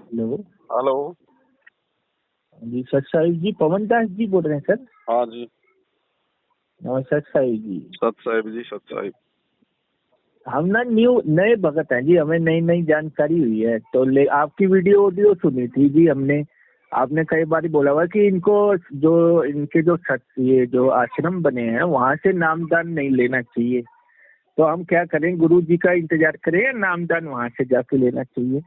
Hello. Hello. जी सत साहिब जी, पवन दास जी बोल रहे हैं सर? हाँ जी। सत साहिब जी, सत साहिब जी, सत साहिब। हम ना नए भगत हैं जी, हमें नई नई जानकारी हुई है तो आपकी वीडियो ऑडियो सुनी थी जी हमने। आपने कई बार बोला हुआ कि इनको इनके ये जो आश्रम बने हैं वहाँ से नामदान नहीं लेना चाहिए, तो हम क्या करें? गुरु जी का इंतजार करें या नामदान वहाँ से जाके लेना चाहिए?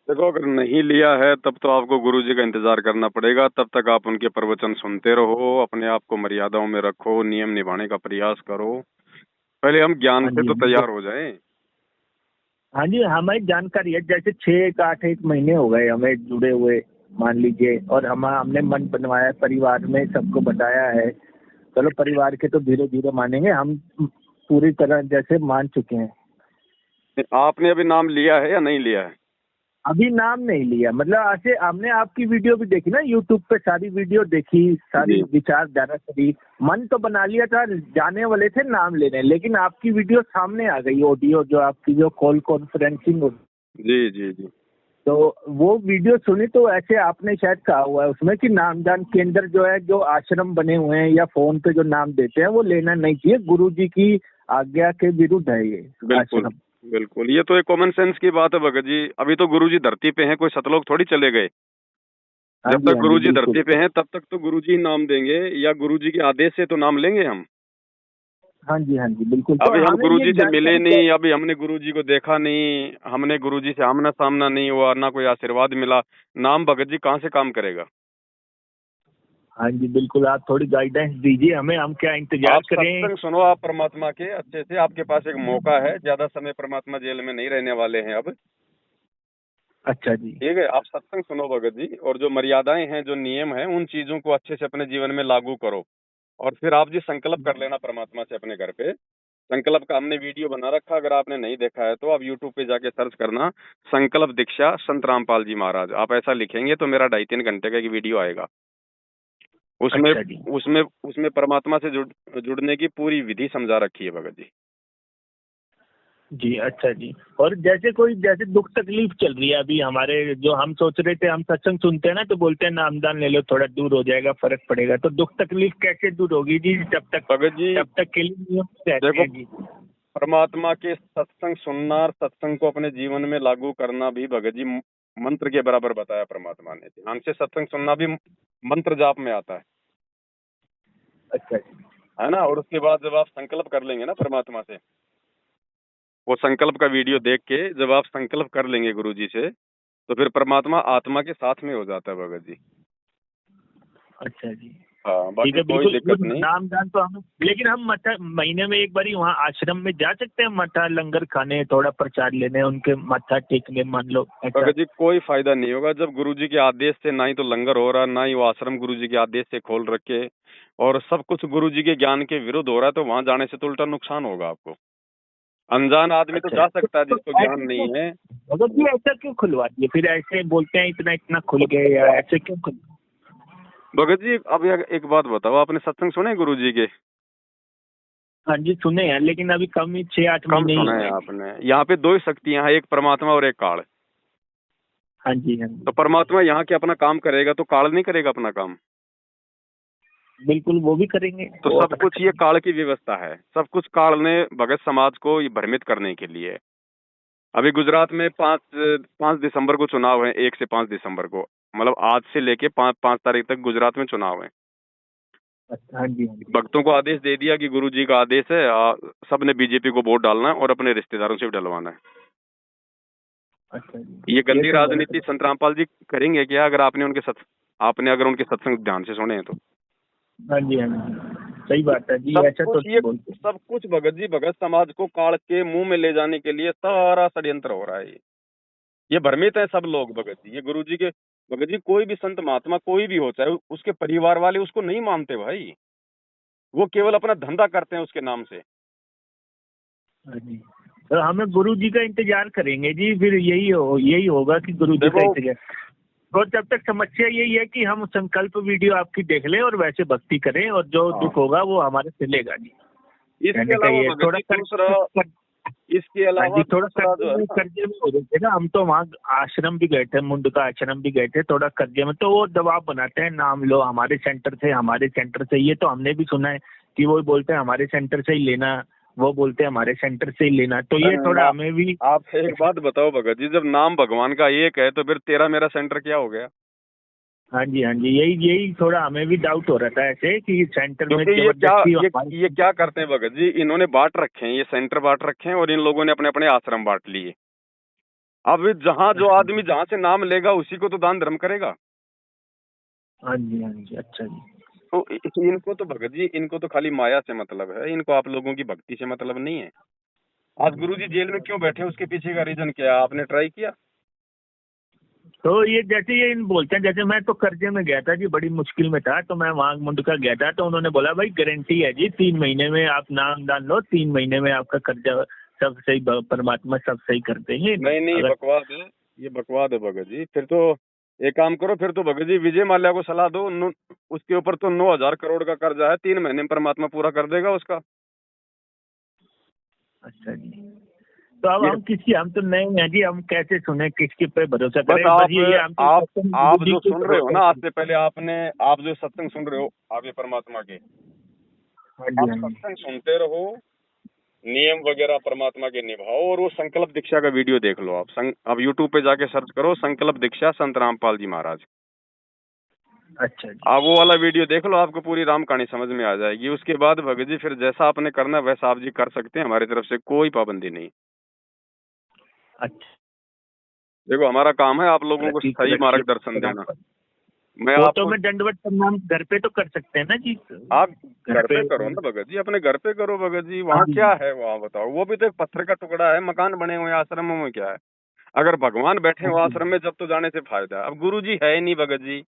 देखो, अगर नहीं लिया है तब तो आपको गुरुजी का इंतजार करना पड़ेगा। तब तक आप उनके प्रवचन सुनते रहो, अपने आप को मर्यादाओं में रखो, नियम निभाने का प्रयास करो। पहले हम ज्ञान हाँ से जी, तो तैयार हो जाएं। हाँ जी, हमें जानकारी है। जैसे 6 8 महीने हो गए हमें जुड़े हुए, मान लीजिए, और हमने मन बनवाया, परिवार में सबको बताया है। चलो परिवार के तो धीरे धीरे मानेंगे, हम पूरी तरह जैसे मान चुके हैं। आपने अभी नाम लिया है या नहीं लिया है? अभी नाम नहीं लिया, मतलब ऐसे हमने आपकी वीडियो भी देखी ना, यूट्यूब पे सारी वीडियो देखी, सारी जी। विचारधारा करी, मन तो बना लिया था, जाने वाले थे नाम लेने, लेकिन आपकी वीडियो सामने आ गई, ऑडियो जो आपकी जो कॉल कॉन्फ्रेंसिंग होती। जी जी जी। तो वो वीडियो सुनी तो ऐसे आपने शायद कहा हुआ है उसमें कि नामदान केंद्र जो है, जो आश्रम बने हुए हैं या फोन पे जो नाम देते हैं वो लेना नहीं चाहिए, गुरु जी की आज्ञा के विरुद्ध है ये बिल्कुल आश्रम। बिल्कुल, ये तो एक कॉमन सेंस की बात है भगत जी। अभी तो गुरुजी धरती पे हैं, कोई सतलोक थोड़ी चले गए। हाँ जब जी, तक हाँ जी, गुरुजी बिल्कुल। धरती पे हैं तब तक तो गुरुजी नाम देंगे, या गुरुजी के आदेश से तो नाम लेंगे हम। हाँ जी, हाँ जी, बिल्कुल। तो अभी हम हमें ये गुरुजी से मिले जानकारी क्या? नहीं, अभी हमने गुरुजी को देखा नहीं, हमने गुरुजी से आमना सामना नहीं हुआ, ना कोई आशीर्वाद मिला। नाम भगत जी कहाँ से काम करेगा? हाँ जी, बिल्कुल, आप थोड़ी गाइडेंस दीजिए हमें, हम क्या इंतजार आप करें? सत्संग सुनो, आप परमात्मा के अच्छे से। आपके पास एक मौका है, ज्यादा समय परमात्मा जेल में नहीं रहने वाले हैं अब। अच्छा जी। ठीक है, आप सत्संग सुनो भगत जी, और जो मर्यादाएं हैं, जो नियम हैं, उन चीजों को अच्छे से अपने जीवन में लागू करो। और फिर आप जी संकल्प कर लेना परमात्मा से अपने घर पे। संकल्प का हमने वीडियो बना रखा, अगर आपने नहीं देखा है तो आप यूट्यूब पे जाके सर्च करना, संकल्प दीक्षा संत रामपाल जी महाराज। आप ऐसा लिखेंगे तो मेरा 2.5 3 घंटे का एक वीडियो आएगा। उसमें अच्छा जी। उसमें उसमें परमात्मा से जुड़ने की पूरी विधि समझा रखी है भगत जी। जी, अच्छा जी। और जैसे दुख तकलीफ चल रही है अभी हमारे, जो हम सोच रहे थे, हम सत्संग सुनते हैं ना तो बोलते हैं नामदान ले लो, थोड़ा दूर हो जाएगा, फर्क पड़ेगा, तो दुख तकलीफ कैसे दूर होगी जी? भगत जी तब तक के लिए नियम रहते देखो, हैं जी। परमात्मा के सत्संग सुनना और सत्संग को अपने जीवन में लागू करना भी भगत जी मंत्र के बराबर बताया परमात्मा ने। ध्यान से सत्संग सुनना भी मंत्र जाप में आता अच्छा जी। है ना। और उसके बाद जब आप संकल्प कर लेंगे ना परमात्मा से, वो संकल्प का वीडियो देख के जब आप संकल्प कर लेंगे गुरु जी से, तो फिर परमात्मा आत्मा के साथ में हो जाता है भगत जी। अच्छा जी। हाँ, ठीक बाकी है, कोई बिल्कुल। वो दिक्कत नहीं। नामदान तो हम, लेकिन हम मठा महीने में एक बार वहाँ आश्रम में जा सकते हैं, मठा लंगर खाने, थोड़ा प्रचार लेने, उनके मत्था टेकने, मान लो ऐसा? भगत जी कोई फायदा नहीं होगा जब गुरुजी के आदेश से ना ही तो लंगर हो रहा, ना ही वो आश्रम गुरुजी के आदेश से खोल रखे, और सब कुछ गुरुजी के ज्ञान के विरुद्ध हो रहा है, तो वहां जाने से तो उल्टा नुकसान होगा आपको। अनजान आदमी तो अच्छा, जा सकता है तो जिसको ज्ञान ऐसे क्यों? नहीं है। मतलब ये ऐसा क्यों खुलवा दिए फिर? ऐसे बोलते हैं इतना इतना खुल गए, या ऐसे क्यों खुल? भगत जी अब एक बात बताओ, आपने सत्संग सुने गुरुजी के? हाँ जी, सुने हैं, लेकिन अभी कम ही 6 8 कम महीने ही सुना हुए है हैं। आपने? यहाँ पे दो ही शक्तियां हैं, एक परमात्मा और एक काल। हाँ जी, हाँ तो जी, परमात्मा यहाँ के अपना काम करेगा तो काल नहीं करेगा अपना काम? बिल्कुल, वो भी करेंगे, तो वो सब अपना कुछ ये करेंगे। काल की व्यवस्था है, सब कुछ काल ने भगत समाज को ये भ्रमित करने के लिए। अभी गुजरात में 5 दिसंबर को चुनाव है, 1 से 5 दिसंबर को, मतलब आज से लेके 5 तारीख तक गुजरात में चुनाव है। अच्छा, हाँ जी, हाँ जी। भक्तों को आदेश दे दिया कि गुरु जी का आदेश है, सबने बीजेपी को वोट डालना है और अपने रिश्तेदारों से भी डलवाना है। अच्छा जी, ये ये गंदी तो गलत राजनीति है। संत रामपाल जी करेंगे क्या? अगर आपने अगर उनके सत्संग ध्यान से सुने हैं तो। हाँ जी, हाँ जी, सही बात है जी, सब ऐसा तो कुछ ये नहीं बोलते। सब कुछ भगत जी, भगत समाज को काल के मुंह में ले जाने के लिए सारा षड्यंत्र हो रहा है। ये भ्रमित है सब लोग भगत जी। ये गुरु जी के भगत जी, कोई भी संत महात्मा कोई भी हो, चाहे उसके परिवार वाले उसको नहीं मानते भाई, वो केवल अपना धंधा करते हैं उसके नाम से। हाँ जी, तो हमें गुरु जी का इंतजार करेंगे जी, फिर यही होगा कि गुरु जी का देखो, इंतजार। तो जब तक समस्या यही है कि हम संकल्प वीडियो आपकी देख लें और वैसे भक्ति करें, और जो हाँ, दुख होगा वो हमारे चलेगा जी। इसके कहने का अलावा ये भगत थोड़ा जी दूसरा, इसके हाँ अलावा जी, थोड़ा दूसरा जो है ना, कर्जे में हो रहे थे ना हम, तो वहाँ आश्रम भी गए थे, मुंड का आश्रम भी गए थे, थोड़ा कर्जे में। तो वो दबाव बनाते हैं, नाम लो हमारे सेंटर से, हमारे सेंटर से। ये तो हमने भी सुना है कि वो बोलते हैं हमारे सेंटर से ही लेना, वो बोलते हैं हमारे सेंटर से ही लेना। तो ये थोड़ा हमें भी। आप एक बात बताओ भगत जी, जब नाम भगवान का एक है तो फिर तेरा मेरा सेंटर क्या हो गया? हाँ जी, हाँ जी, यही यही थोड़ा हमें भी डाउट हो रहा था ऐसे कि सेंटर में क्योंकि जबरदस्ती ये क्या करते हैं भगत जी, इन्होंने बांट रखे हैं, ये सेंटर बांट रखे हैं और इन लोगों ने अपने अपने आश्रम बांट लिए। अब जहाँ जो आदमी जहाँ से नाम लेगा उसी को तो दान धर्म करेगा। हाँ जी, हाँ जी, अच्छा जी। तो इनको तो भगत जी, इनको तो खाली माया से मतलब है, इनको आप लोगों की भक्ति से मतलब नहीं है। आज गुरुजी जेल में क्यों बैठे, उसके पीछे का रीजन क्या है? आपने ट्राई किया? तो ये जैसे ये इन बोलते हैं, जैसे मैं तो कर्जे में गया था जी, बड़ी मुश्किल में था, तो मैं वहाँ मुंडका गया था, तो उन्होंने बोला भाई गारंटी है जी, 3 महीने में आप नाम डाल लो, 3 महीने में आपका कर्जा सब सही, परमात्मा सब सही कर देंगे। नहीं नहीं, अगर बकवास है, ये बकवास है भगत जी। फिर तो एक काम करो, फिर तो भगत जी विजय माल्या को सलाह दो, उसके ऊपर तो 9,000 करोड़ का कर्जा है, 3 महीने में परमात्मा पूरा कर देगा उसका। अच्छा जी, तो अब ये हम तो नए हैं जी, हम कैसे सुने, किसके पे भरोसा बस करें? बस ये हम तो आप बुद्धि जो पे सुन रहे हो भरोसा ना, आज करें। से पहले आप जो सत्संग सुन रहे हो, आप ये परमात्मा के, हाँ जी, आप हाँ जी, सत्संग सुनते रहो, नियम वगैरह परमात्मा के निभाओ, और वो संकल्प दीक्षा का वीडियो देख लो। आप यूट्यूब पे जाके सर्च करो संकल्प दीक्षा संत रामपाल जी महाराज। अच्छा जी, आप वो वाला वीडियो देख लो, आपको पूरी राम कहानी समझ में आ जाएगी। उसके बाद भगत जी फिर जैसा आपने करना है वैसा आप जी कर सकते हैं, हमारी तरफ से कोई पाबंदी नहीं। अच्छा। देखो हमारा काम है आप लोगों को तरक्की सही तरक्की मार्गदर्शन देना। मैं वो तो आपको, मैं दंडवत प्रणाम घर पे तो कर सकते हैं ना जी, आप घर घर पे। पे करो ना भगत जी, अपने घर पे करो भगत जी। हाँ वहाँ जी, क्या है, वहाँ बताओ, वो भी तो एक पत्थर का टुकड़ा है, मकान बने हुए हैं, आश्रमों में क्या है? अगर भगवान बैठे हाँ हो जी, आश्रम में जब तो जाने से फायदा है। अब गुरु जी है ही नहीं भगत जी।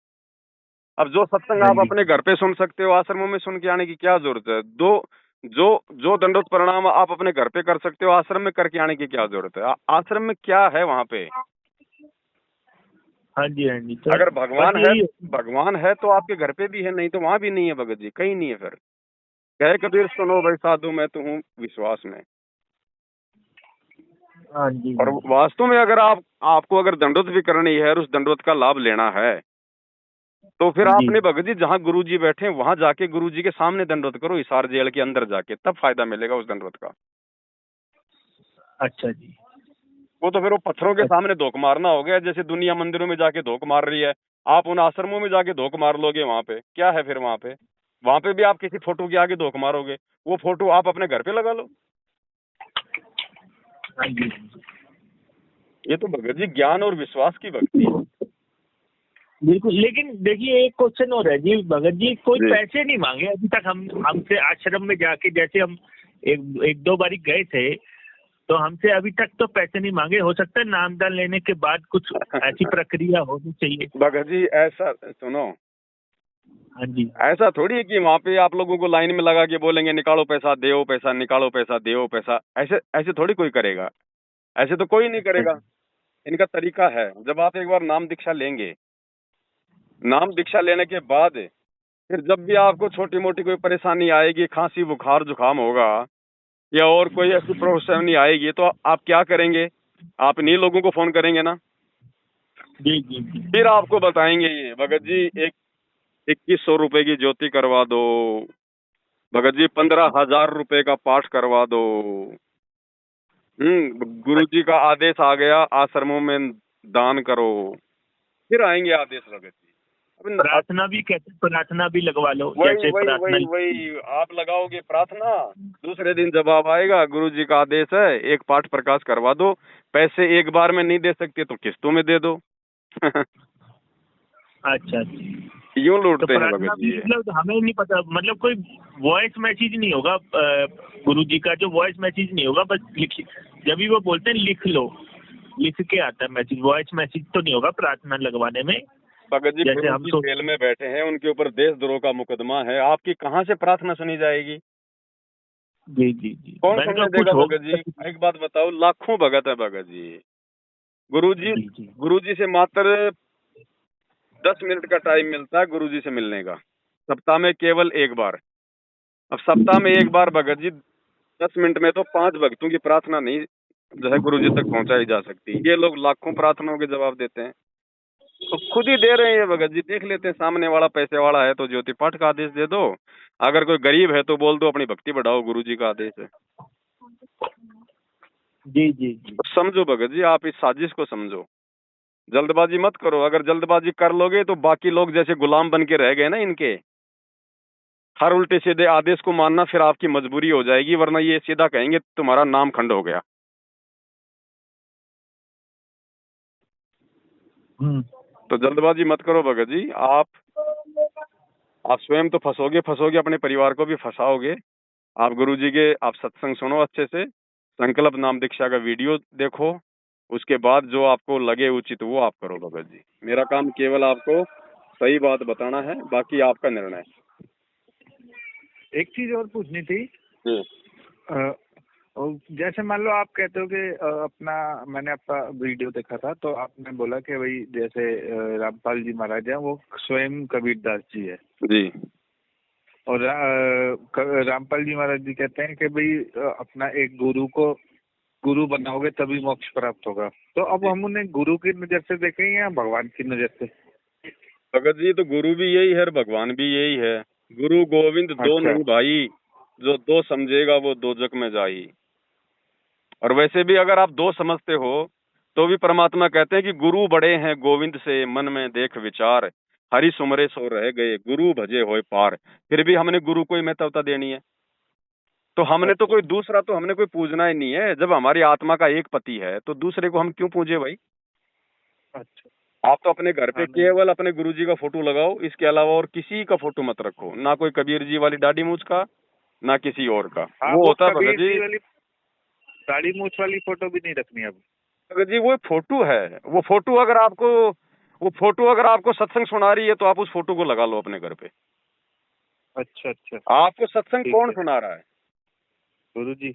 अब जो सत्संग हाँ आप जी, अपने घर पे सुन सकते हो, आश्रमों में सुन के आने की क्या जरूरत है? दो जो जो दंडोत प्रणाम आप अपने घर पे कर सकते हो, आश्रम में करके आने की क्या जरूरत है? आश्रम में क्या है वहाँ पे? हाँ जी, हाँ जी, तो अगर बस यही। भगवान है तो आपके घर पे भी है, नहीं तो वहाँ भी नहीं है भगत जी, कहीं नहीं है। फिर कहे कबीर सुनो भाई साधु, मैं तो हूँ विश्वास में। हाँ जी, और हाँ जी, वास्तव में अगर आपको अगर दंडोत भी करनी है और उस दंडोत का लाभ लेना है, तो फिर जी, आपने भगत जी जहाँ गुरुजी बैठे हैं वहां जाके गुरुजी के सामने दंडवत करो, हिसार जेल के अंदर जाके, तब फायदा मिलेगा उस दंडवत का। अच्छा जी, वो तो फिर वो पत्थरों के अच्छा, सामने धोख मारना हो गया, जैसे दुनिया मंदिरों में जाके धोख मार रही है। आप उन आश्रमों में जाके धोख मार लोगे, वहां पे क्या है? फिर वहां पे भी आप किसी फोटो के आगे धोख मारोगे, वो फोटो आप अपने घर पे लगा लो। हाँ जी, ये तो भगत जी ज्ञान और विश्वास की भक्ति है। बिल्कुल। लेकिन देखिए एक क्वेश्चन और है जी भगत जी, कोई जी पैसे नहीं मांगे अभी तक हम हमसे आश्रम में जाके, जैसे हम एक दो बारी गए थे, तो हमसे अभी तक तो पैसे नहीं मांगे। हो सकता है नामदान लेने के बाद कुछ ऐसी प्रक्रिया होनी चाहिए। भगत जी ऐसा सुनो, हाँ जी, ऐसा थोड़ी है कि वहां पे आप लोगों को लाइन में लगा के बोलेंगे निकालो पैसा, देओ पैसा, निकालो पैसा, देओ पैसा। ऐसे ऐसे थोड़ी कोई करेगा, ऐसे तो कोई नहीं अच्छा करेगा। जी, इनका तरीका है, जब आप एक बार नाम दीक्षा लेंगे, नाम दीक्षा लेने के बाद फिर जब भी आपको छोटी मोटी कोई परेशानी आएगी, खांसी बुखार जुकाम होगा या और कोई ऐसी परेशानी आएगी, तो आप क्या करेंगे? आप इन्हीं लोगों को फोन करेंगे ना। जी, जी, जी, फिर आपको बताएंगे ये भगत जी एक 2,100 रुपए की ज्योति करवा दो, भगत जी 15,000 रुपए का पाठ करवा दो। गुरु जी का आदेश आ गया, आश्रमों में दान करो। फिर आएंगे आदेश भगत जी। अब प्रार्थना भी, कहते प्रार्थना भी लगवा लो, वही जैसे वही प्रार्थना। वही वही आप लगाओगे प्रार्थना, दूसरे दिन जवाब आएगा गुरु जी का आदेश है, एक पाठ प्रकाश करवा दो। पैसे एक बार में नहीं दे सकते तो किस्तों में दे दो। अच्छा अच्छा, यूं तो लूटते हैं प्रार्थना भगत भी जी ये। मतलब हमें नहीं पता, मतलब कोई वॉइस मैसेज नहीं होगा गुरु जी का, जो वॉइस मैसेज नहीं होगा, बस लिख, जब भी वो बोलते हैं लिख लो, लिख के आता है मैसेज, वॉइस मैसेज तो नहीं होगा प्रार्थना लगवाने में। भगत जी जैसे गुरु हम जी जेल में बैठे हैं, उनके ऊपर देशद्रोह का मुकदमा है, आपकी कहाँ से प्रार्थना सुनी जाएगी? जी जी जी, कौन मैंने कहा सुनने कुछ देगा होगा। भगत जी? एक बात बताओ, लाखों भगत है भगत जी। गुरु जी जी जी, गुरु जी से मात्र 10 मिनट का टाइम मिलता है गुरु जी से मिलने का, सप्ताह में केवल एक बार। अब सप्ताह में एक बार भगत जी 10 मिनट में तो 5 भक्तों की प्रार्थना नहीं जो है गुरु जी तक पहुंचाई जा सकती। ये लोग लाखों प्रार्थनाओं के जवाब देते हैं, तो खुद ही दे रहे हैं ये भगत जी। देख लेते हैं, सामने वाला पैसे वाला है तो ज्योति पाठ का आदेश दे दो, अगर कोई गरीब है तो बोल दो अपनी भक्ति बढ़ाओ, गुरु जी का आदेश है। जी जी जी। तो समझो भगत जी, आप इस साजिश को समझो, जल्दबाजी मत करो। अगर जल्दबाजी कर लोगे तो बाकी लोग जैसे गुलाम बन के रह गए ना इनके, हर उल्टे सीधे आदेश को मानना फिर आपकी मजबूरी हो जाएगी, वरना ये सीधा कहेंगे तुम्हारा नाम खंड हो गया। तो जल्दबाजी मत करो भगत जी। आप स्वयं तो फंसोगे, अपने परिवार को भी फंसाओगे। आप गुरु जी के आप सत्संग सुनो अच्छे से, संकल्प नाम दीक्षा का वीडियो देखो, उसके बाद जो आपको लगे उचित वो आप करो भगत जी। मेरा काम केवल आपको सही बात बताना है, बाकी आपका निर्णय। एक चीज और पूछनी थी। जी और जैसे मान लो आप कहते हो कि अपना मैंने आपका वीडियो देखा था, तो आपने बोला कि भाई जैसे रामपाल जी महाराज हैं वो स्वयं कबीरदास जी है जी और रामपाल जी महाराज जी कहते हैं कि भाई अपना एक गुरु को गुरु बनाओगे तभी मोक्ष प्राप्त होगा। तो अब हम उन्हें गुरु की नजर से देखें या भगवान की नजर से? भगत जी, तो गुरु भी यही है और भगवान भी यही है। गुरु गोविंद दो अच्छा। नहीं भाई, जो दो समझेगा वो दोजक में जाई। और वैसे भी अगर आप दो समझते हो तो भी परमात्मा कहते हैं कि गुरु बड़े हैं गोविंद से, मन में देख विचार, हरि सुमरे सो रह गए, गुरु भजे होए पार। फिर भी हमने गुरु को ही महत्वता देनी है। तो हमने तो कोई दूसरा तो हमने कोई पूजना ही नहीं है। जब हमारी आत्मा का एक पति है तो दूसरे को हम क्यों पूजे भाई? अच्छा। आप तो अपने घर पे हाँ, नहीं। केवल अपने गुरुजी का फोटो लगाओ, इसके अलावा और किसी का फोटो मत रखो, ना कोई कबीर जी वाली दाढ़ी मूछ का, ना किसी और का। हाँ, वो वो होता है भगत कबीर जी। जी वाली दाढ़ी मूछ वाली फोटो भी नहीं रखनी अब। भगत जी वो फोटो है, वो फोटो अगर आपको सत्संग सुना रही है तो आप उस फोटो को लगा लो अपने घर पे। अच्छा अच्छा। आपको सत्संग ठीक कौन है। सुना रहा है? गुरु जी।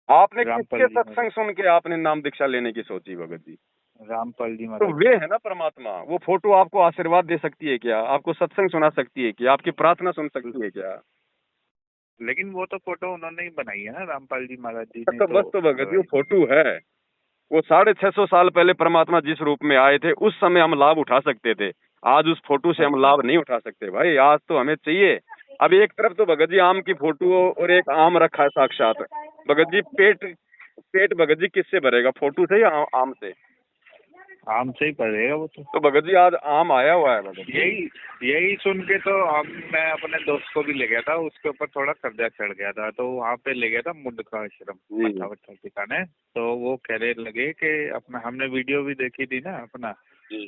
आपने रामपाल किसके जी महाराज। सत्संग सुन के आपने नाम दीक्षा लेने की सोची भगत जी? रामपाल जी तो महाराज। वे है ना परमात्मा। वो फोटो आपको आशीर्वाद दे सकती है क्या? आपको सत्संग सुना सकती है क्या? आपकी प्रार्थना सुन सकती है क्या? लेकिन वो तो फोटो उन्होंने ही बनाई है ना, रामपाल जी महाराज जी ने तो तो बस तो भगत जी वो लगाई। फोटो है। वो 650 साल पहले परमात्मा जिस रूप में आए थे उस समय हम लाभ उठा सकते थे। आज उस फोटो से हम अच्छा। लाभ नहीं उठा सकते भाई। आज तो हमें चाहिए। अब एक तरफ तो भगत जी आम की फोटो और एक आम रखा है साक्षात। भगत जी पेट पेट भगत जी किससे भरेगा, फोटो से या आम से? आम से ही पड़ेगा वो तो। तो भगत जी आज आम आया हुआ है भगत जी। यही यही सुन के तो मैं अपने दोस्त को भी ले गया था, उसके ऊपर थोड़ा कर्जा चढ़ गया था, तो वहाँ पे ले गया था मुंडका आश्रम जी मत्था वत्था दिखाने। तो वो कहने लगे कि अपना हमने वीडियो भी देखी थी ना अपना जी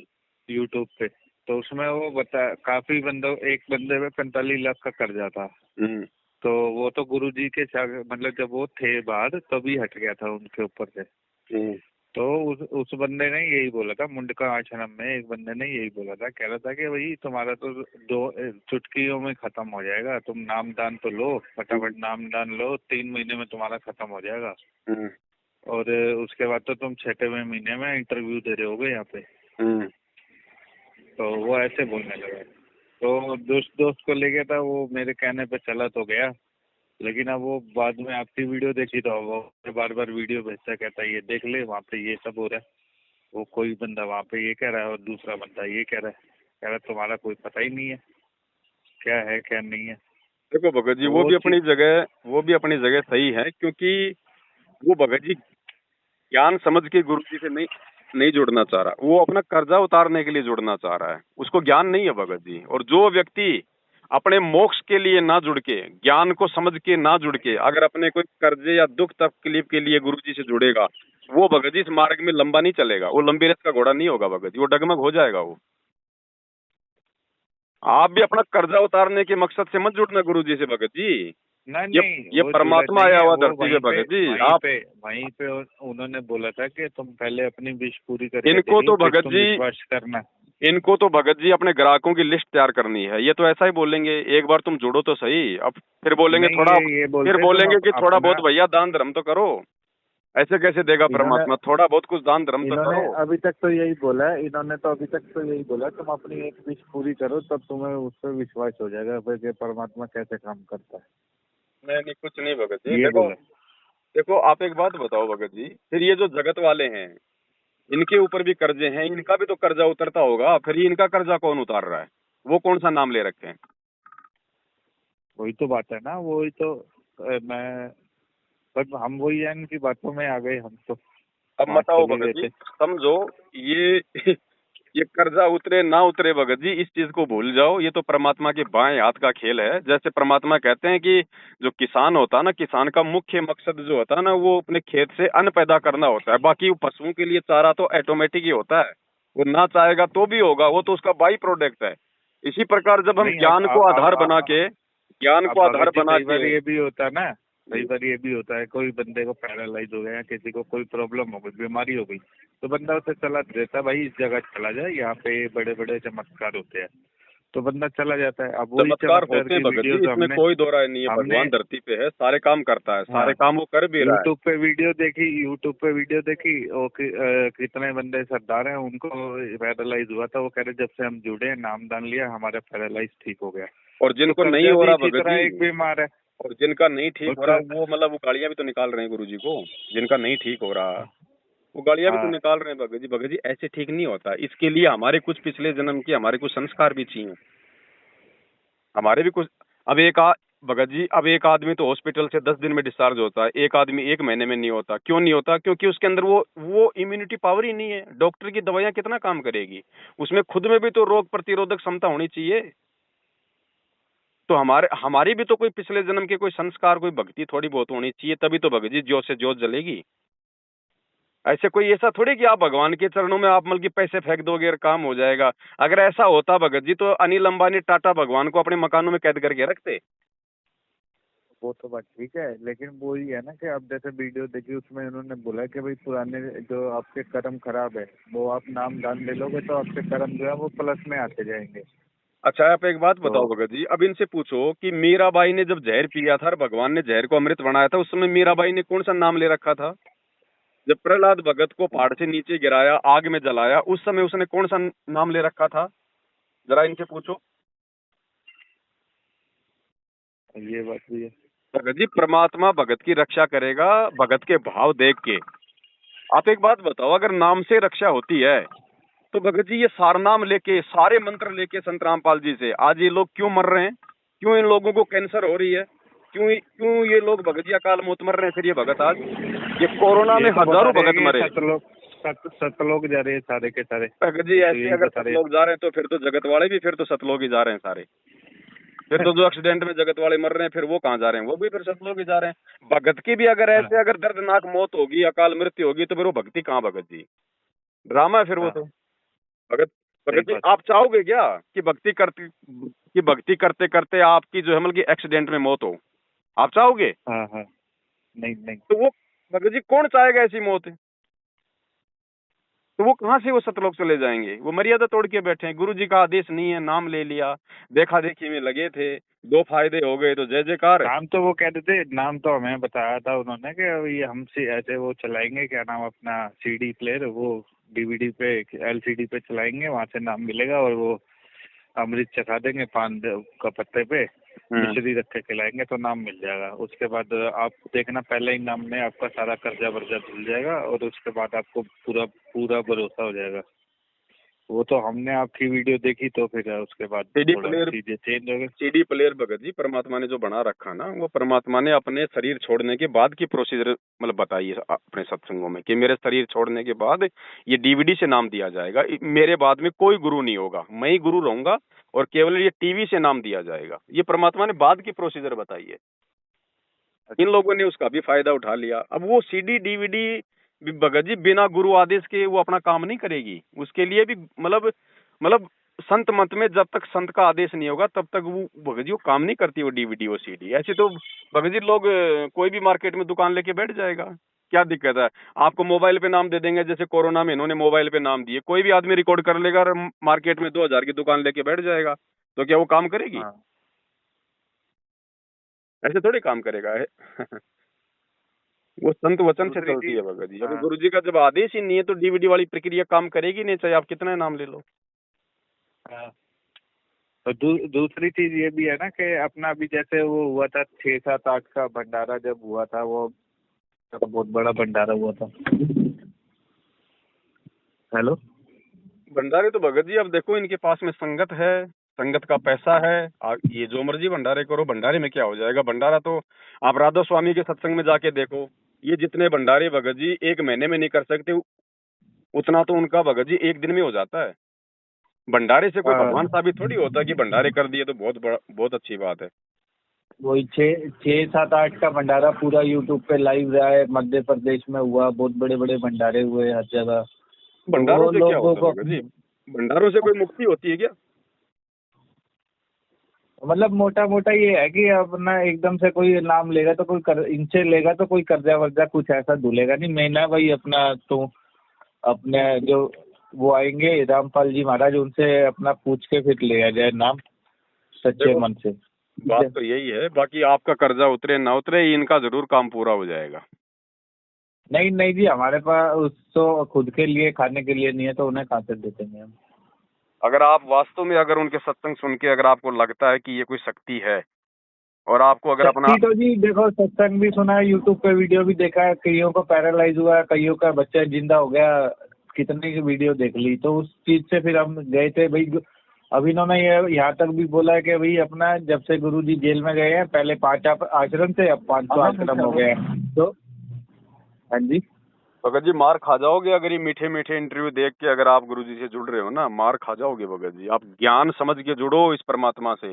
यूट्यूब पे, तो उसमें वो बता काफी एक बंदे पे 45 लाख का कर्जा था। हम्म, तो वो तो गुरु जी के मतलब जब वो थे बाहर तभी हट गया था उनके ऊपर से। हम्म, तो उस बंदे ने यही बोला था, मुंडका आश्रम में एक बंदे ने यही बोला था, कह रहा था कि भाई तुम्हारा तो दो चुटकियों में खत्म हो जाएगा, तुम नाम दान तो लो, फटाफट नाम दान लो, 3 महीने में तुम्हारा खत्म हो जाएगा। हम्म, और उसके बाद तो तुम 6वें महीने में इंटरव्यू दे रहे होगे यहाँ पे। हम्म। तो वो ऐसे बोलने लगा। तो दोस्त को ले गया था, वो मेरे कहने पे चला तो गया, लेकिन अब वो बाद में आपकी वीडियो देखी तो वो बार बार वीडियो भेजता, कहता है ये देख ले वहाँ पे ये सब हो रहा है। वो कोई बंदा वहाँ पे ये कह रहा है और दूसरा बंदा ये कह रहा है, कह रहा है तुम्हारा कोई पता ही नहीं है क्या है क्या नहीं है। देखो भगत जी, तो वो वो भी चीज। अपनी जगह सही है, क्योंकि वो भगत जी ज्ञान समझ के गुरु जी से नहीं जुड़ना चाह रहा। वो अपना कर्जा उतारने के लिए जुड़ना चाह रहा है, उसको ज्ञान नहीं है भगत जी। और जो व्यक्ति अपने मोक्ष के लिए ना जुड़ के, ज्ञान को समझ के ना जुड़ के, अगर अपने कोई कर्जे या दुख तकलीफ के लिए गुरु जी से जुड़ेगा, वो भगत जी इस मार्ग में लंबा नहीं चलेगा। वो लंबी रेस का घोड़ा नहीं होगा भगत जी, वो डगमग हो जाएगा वो। आप भी अपना कर्जा उतारने के मकसद से मत जुड़ना गुरु जी से भगत जी। नहीं ये नहीं, ये वो जुड़ा परमात्मा नहीं आया है, हुआ वो धरती पे भगत जी। आप वहीं पे उन्होंने बोला था कि तुम पहले अपनी विश पूरी करके इनको देख लो तो फिर भगत तुम जी विश्वास करना। इनको तो भगत जी अपने ग्राहकों की लिस्ट तैयार करनी है। ये तो ऐसा ही बोलेंगे, एक बार तुम जुड़ो तो सही। अब फिर बोलेंगे नहीं, थोड़ा, ये फिर बोलते तुम बोलेंगे कि थोड़ा अपना। बहुत भैया दान धर्म तो करो। ऐसे कैसे देगा इन्होंने परमात्मा? थोड़ा बहुत कुछ दान धर्म तो इन्होंने करो। अभी तक तो यही बोला है, इन्होंने तो अभी तक तो यही बोला, तुम अपनी एक विश पूरी करो तब तुम्हें उस पर विश्वास हो जाएगा फिर कि परमात्मा कैसे काम करता है। नहीं नहीं कुछ नहीं भगत जी। ये देखो बोला। देखो आप एक बात बताओ भगत जी, फिर ये जो जगत वाले हैं इनके ऊपर भी कर्जे हैं, इनका भी तो कर्जा उतरता होगा, फिर ये इनका कर्जा कौन उतार रहा है? वो कौन सा नाम ले रखे हैं? वही तो बात है ना, वही तो मैं, बट हम वही है, इनकी बातों में आ गए हम तो। अब वहाँ बताओ चल ही भगत रहे जी, थे। समझो ये ये कर्जा उतरे ना उतरे भगत जी, इस चीज को भूल जाओ, ये तो परमात्मा के बाएं हाथ का खेल है। जैसे परमात्मा कहते हैं कि जो किसान होता है ना, किसान का मुख्य मकसद जो होता है ना, वो अपने खेत से अन्न पैदा करना होता है। बाकी वो पशुओं के लिए चारा तो ऑटोमेटिक ही होता है, वो ना चाहेगा तो भी होगा, वो तो उसका बाई प्रोडक्ट है। इसी प्रकार जब हम नहीं, ज्ञान को आधार बना के, ज्ञान अब को आधार भगत जी बना कई बार के। ये भी होता है ना, कई बार ये भी होता है, कोई बंदे को पैरालाइज हो गया या किसी को कोई प्रॉब्लम हो गई, बीमारी हो गई, तो बंदा उसे सलाह देता है, भाई इस जगह चला जाए, यहाँ पे बड़े बड़े चमत्कार होते हैं, तो बंदा चला जाता है। अब वही चमत्कार चमत्कार होते हैं की भगत जी, वीडियोस इसमें हमने कोई दो राय नहीं है। हमने भगवान धरती पे है, सारे काम करता है, हाँ, सारे काम वो कर भी रहा है। यूट्यूब पे वीडियो देखी, और कितने बंदे सरदार हैं, उनको पैरालाइज हुआ था, वो कह रहे जब से हम जुड़े, नाम दान लिया, हमारा पैरालाइज ठीक हो गया। और तो जिनको नहीं कर्जा हो भी रहा इसी भगत तरह जी, एक बीमार है। और जिनका नहीं ठीक हो रहा, और वो मतलब वो गालियां भी तो निकाल रहे हैं गुरु जी को। जिनका नहीं ठीक हो रहा वो गालियां भी तो हाँ, निकाल रहे हैं भगत जी। भगत जी ऐसे ठीक नहीं होता, इसके लिए हमारे कुछ पिछले जन्म के हमारे कुछ संस्कार भी चाहिए, हमारे भी कुछ। अब भगत जी, अब एक आदमी तो हॉस्पिटल से 10 दिन में डिस्चार्ज होता है, एक आदमी 1 महीने में नहीं होता। क्यों नहीं होता? क्योंकि उसके अंदर वो इम्यूनिटी पावर ही नहीं है। डॉक्टर की दवाइयां कितना काम करेगी? उसमें खुद में भी तो रोग प्रतिरोधक क्षमता होनी चाहिए। तो हमारी भी तो कोई पिछले जन्म के कोई संस्कार, कोई भक्ति थोड़ी बहुत होनी चाहिए, तभी तो भगत जी ज्योत से ज्योत जलेगी। ऐसे कोई ऐसा थोड़ी कि आप भगवान के चरणों में आप मतलब कि पैसे फेंक दोगे और काम हो जाएगा। अगर ऐसा होता भगत जी, तो अनिल अंबानी, टाटा भगवान को अपने मकानों में कैद करके रखते। वो तो बात ठीक है, लेकिन वो ही है ना कि अब जैसे वीडियो देखी, उसमें उन्होंने बोला कि भाई पुराने जो आपके कर्म खराब है, वो आप नाम दान ले लोगे तो आपके कर्म जो है वो प्लस में आते जाएंगे। अच्छा आप एक बात तो बताओ भगत जी, अब इनसे पूछो कि मीराबाई ने जब जहर पिया था और भगवान ने जहर को अमृत बनाया था, उस समय मीराबाई ने कौन सा नाम ले रखा था? जब प्रहलाद भगत को पहाड़ से नीचे गिराया, आग में जलाया, उस समय उसने कौन सा नाम ले रखा था? जरा इनसे पूछो। ये बात भी है। भगत जी परमात्मा भगत की रक्षा करेगा भगत के भाव देख के। आप एक बात बताओ, अगर नाम से रक्षा होती है तो भगत जी ये सारनाम लेके, सारे मंत्र लेके संत रामपाल जी से आज ये लोग क्यों मर रहे हैं? क्यों इन लोगों को कैंसर हो रही है? क्यों ये लोग भगत जी अकाल मौत मर रहे हैं? फिर ये भगत आज, ये कोरोना में ये तो बता हजारों रहे हैं भगत कि मरे। सतलोग जा रहे हैं सारे के सारे। भगत जी ये तो ऐसे यही अगर बता रहे हैं। सतलोग जा रहे हैं तो फिर तो जगत वाले भी, फिर तो सतलोग ही जा रहे हैं सारे। फिर तो जो एक्सीडेंट में जगत वाले मर रहे हैं, फिर वो कहाँ जा रहे हैं? वो भी फिर सतलोग ही जा रहे हैं। भगत की भी अगर हाँ, ऐसे अगर दर्दनाक मौत होगी, अकाल मृत्यु होगी, तो फिर वो भक्ति कहाँ भगत जी? ड्रामा है फिर वो हाँ, तो। भगत सही भगत जी बात। आप चाहोगे क्या कि भक्ति करते करते आपकी जो है मतलब कि एक्सीडेंट में मौत हो? आप चाहोगे? हाँ, हाँ, नहीं नहीं। तो वो भगत जी कौन चाहेगा ऐसी मौत? तो वो कहाँ से वो सतलोक चले जाएंगे? वो मर्यादा तोड़ के बैठे हैं। गुरु जी का आदेश नहीं है, नाम ले लिया, देखा देखी में लगे थे, 2 फायदे हो गए तो जय जयकार है। नाम तो वो कहते थे, नाम तो हमें बताया था उन्होंने कि अभी हमसे ऐसे वो चलाएंगे, क्या नाम अपना सीडी प्लेयर, वो डीवीडी पे एलसीडी पे चलाएंगे, वहां से नाम मिलेगा, और वो अमृत चखा देंगे पान का पत्ते पे, मिश्री रख के खिलाएंगे तो नाम मिल जाएगा। उसके बाद आप देखना, पहले ही नाम में आपका सारा कर्जा वर्जा धुल जाएगा, और उसके बाद आपको पूरा पूरा भरोसा हो जाएगा। वो तो हमने आपकी वीडियो देखी, तो फिर उसके बाद सीडी थोड़ा प्लेयर चीजें चेंज हो गई। सीडी प्लेयर भगत जी परमात्मा ने जो बना रखा ना, वो परमात्मा ने अपने शरीर छोड़ने के बाद की प्रोसीजर मतलब बताई है अपने सत्संगों में कि मेरे शरीर छोड़ने के बाद ये डीवीडी से नाम दिया जाएगा। मेरे बाद में कोई गुरु नहीं होगा, मैं ही गुरु रहूंगा, और केवल ये टीवी से नाम दिया जाएगा। ये परमात्मा ने बाद की प्रोसीजर बताई है। इन लोगों ने उसका भी फायदा उठा लिया। अब वो सीडी डीवीडी भगत जी बिना गुरु आदेश के वो अपना काम नहीं करेगी। उसके लिए भी मतलब संत मत में जब तक संत का आदेश नहीं होगा तब तक वो भगत जी वो काम नहीं करती, वो डीवीडी वो सीडी। ऐसे तो भगत जी लोग कोई भी मार्केट में दुकान लेके बैठ जाएगा, क्या दिक्कत है? आपको मोबाइल पे नाम दे देंगे, जैसे कोरोना में इन्होंने मोबाइल पे नाम दिए, कोई भी आदमी रिकॉर्ड कर लेगा और मार्केट में 2000 की दुकान लेके बैठ जाएगा, तो क्या वो काम करेगी? हाँ, ऐसे थोड़ी काम करेगा है। वो संत वचन से दूसरी चलती है चीज। भगत जी। अभी हाँ, गुरु जी का जब आदेश ही नहीं है तो डीवीडी वाली प्रक्रिया काम करेगी नहीं, चाहे आप कितना नाम ले लो। हाँ, और दूसरी चीज ये भी है ना कि अपना अभी जैसे वो हुआ था 6, 7, 8 का भंडारा जब हुआ था, वो तो बहुत बड़ा भंडारा हुआ था। हेलो। भंडारे तो भगत जी अब देखो, इनके पास में संगत है, संगत का पैसा है। ये जो मर्जी भंडारे करो, भंडारे में क्या हो जाएगा। भंडारा तो आप राधा स्वामी के सत्संग में जाके देखो, ये जितने भंडारे भगत जी 1 महीने में नहीं कर सकते, उतना तो उनका भगत जी 1 दिन में हो जाता है। भंडारे से कोई भगवान साबित थोड़ी होता है कि भंडारे कर दिए तो बहुत अच्छी बात है। वही 6, 7, 8 का भंडारा पूरा यूट्यूब पे लाइव रहा है, मध्य प्रदेश में हुआ, बहुत बड़े बड़े भंडारे हुए हर जगह। भंडारों से क्या होता है भगत जी? भंडारों से कोई मुक्ति होती है क्या? मतलब मोटा मोटा ये है कि अपना एकदम से कोई नाम लेगा तो कोई इनसे लेगा तो कोई कर्जा वर्जा कुछ ऐसा धुलेगा नहीं। मैं ना भाई अपना तो अपने जो वो आएंगे रामपाल जी महाराज, उनसे अपना पूछ के फिर लिया जाए नाम सच्चे मन से। बात तो यही है, बाकी आपका कर्जा उतरे ना उतरे, इनका जरूर काम पूरा हो जाएगा। नहीं नहीं जी, हमारे पास तो खुद के लिए खाने के लिए नहीं है, तो उन्हें कहाँ से देते हैं हम। अगर आप वास्तव में अगर उनके सत्संग सुन के अगर आपको लगता है कि ये कोई शक्ति है, और आपको अगर अपना शक्ति तो जी देखो, सत्संग भी सुना है, यूट्यूब पे वीडियो भी देखा है, कईयों को पैरालाइज हुआ है, कईयों का बच्चा जिंदा हो गया, कितने की वीडियो देख ली। तो उस चीज से फिर हम गए थे भाई। अब इन्होंने ये यहाँ तक भी बोला है कि भाई अपना जब से गुरुजी जेल में गए हैं, पहले 5 आश्रम थे, अब 500 आश्रम हो गए हैं। तो हाँ जी भगत जी मार खा जाओगे अगर ये मीठे मीठे इंटरव्यू देख के अगर आप गुरुजी से जुड़ रहे हो ना, मार खा जाओगे भगत जी। आप ज्ञान समझ के जुड़ो इस परमात्मा से।